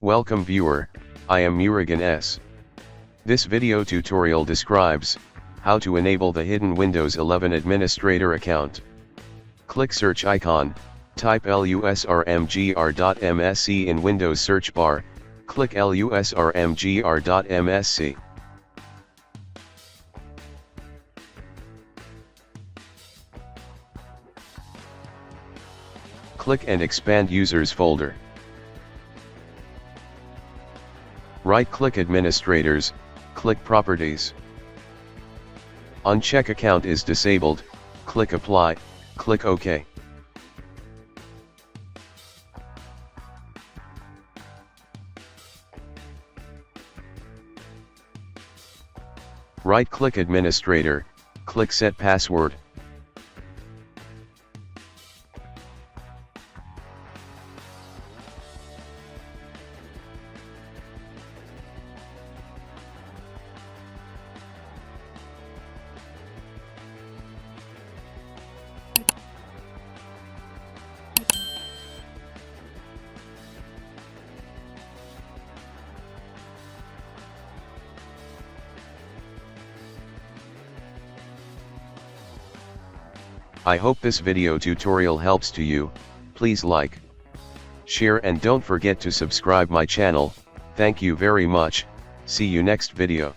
Welcome viewer, I am Murugan S. This video tutorial describes how to enable the hidden Windows 11 administrator account. Click search icon, type lusrmgr.msc in Windows search bar, click lusrmgr.msc. Click and expand Users folder. Right-click Administrators, click Properties. Uncheck Account is disabled, click Apply, click OK. Right-click Administrator, click Set Password. I hope this video tutorial helps to you. Please like, share and don't forget to subscribe my channel. Thank you very much. See you next video.